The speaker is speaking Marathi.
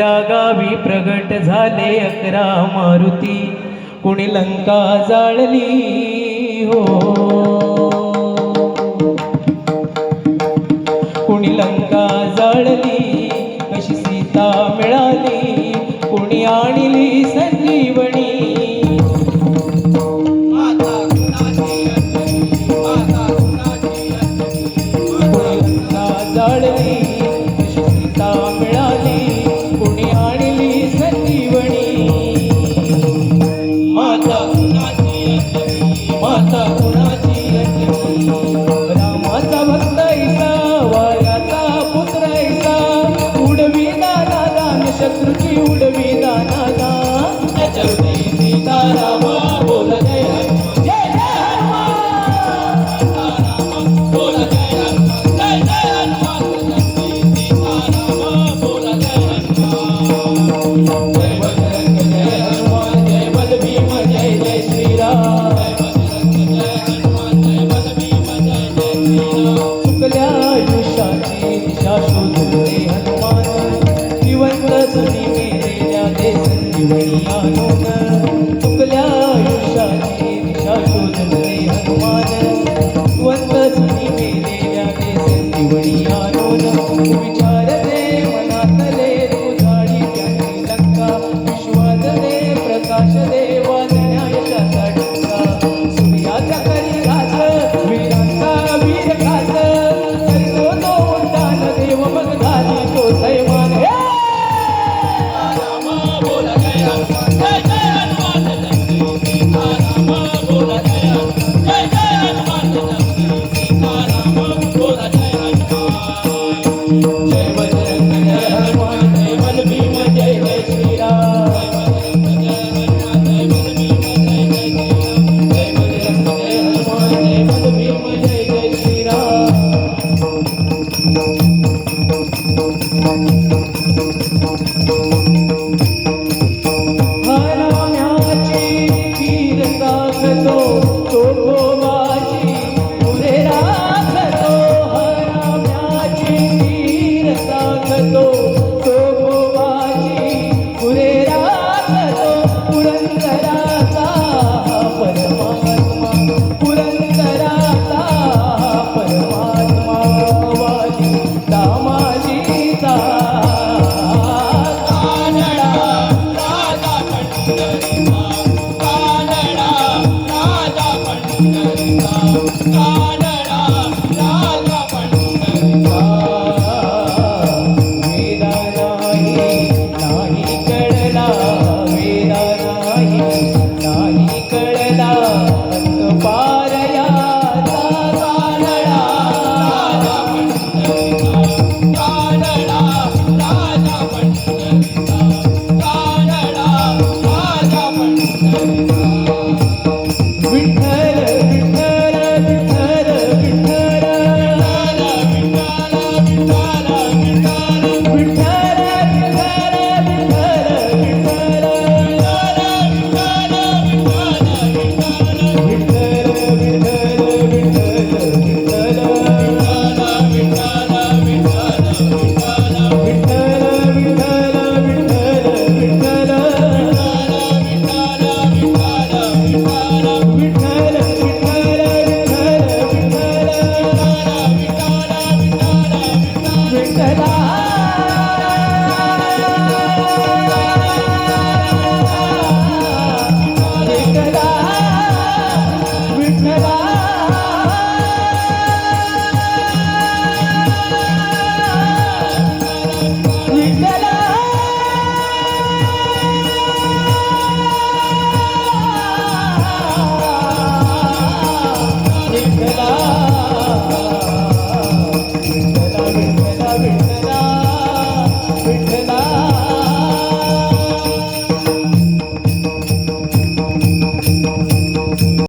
मोठ्या गावी प्रगट झाले 11 मारुती, कुणी लंका जाळली हो, कुणी लंका जाळली, कशी सीता मिळाली, कुणी आणली संजीवनी, जाळली कशी सीता मिळाली, कुणी आणली संजीवनी, माता कुणाची अंजनी, माता कुणाची अंजनी, रामाचा भक्त ऐसा, वाऱ्याचा पुत्र ऐसा, उडवी दाना दान शत्रूची उडवी दाना दान, त्याच्या हृदयी सीतारामा बोल जय हनुमान, जय जय हनुमान, सीतारामा बोल जय हनुमान, जय जय हनुमान, सीतारामा बोल जय हनुमान, जय बजरंग जय हनुमान, जय बल भीम जय जय श्रीराम, जय बजरंग जय हनुमान, जय बल भीम जय जय श्रीराम, चुकल्या आयुष्याची दिशा शोधले हनुमान, जिवंत सुनी मेलेल्या दे संजीवनी आणून, चुकल्या आयुष्याची दिशा शोधले हनुमान, जिवंत सुनी मेलेल्या दे संजीवनी आणून, विचार दे मनातले तुझाडी त्यांनी लंका, विश्वात दे प्रकाश दे वाजण्या यशाचा डंका, सूर्याचा करी घास वीरांचा वीर खास, करतो तो उड्डाण देव मग घाली तो सैमान, सीतारामा बोल जय हनुमान, जय जय हनुमान, सीतारामा बोल जय हनुमान, जय जय हनुमान, सीतारामा बोल जय हनुमान, जय बजरंग जय हनुमान, जय बल भीम जय जय श्रीराम, जय बजरंग जय हनुमान, जय बल भीम जय जय श्रीराम, जय बजरंग जय हनुमान, जय बल भीम जय जय श्रीराम, हरण्याची वीर दाखतो तो गोवाची पुरे राखतो, हरण्याची वीर दाखतो तो गोवाची पुरे राखतो, पुरंदराचा परमात्मा, पुरंदराचा परमात्मा, वाली दामाजीचा कानडा राजा पंढरीचा, कानडा राजा पंढरीचा, कानडा राजा पंढरीचा, वेदा नाही कळला, वेदा नाही कळला, अंत पार याचा, कानडा राजा पंढरीचा, कानडा राजा पंढरीचा,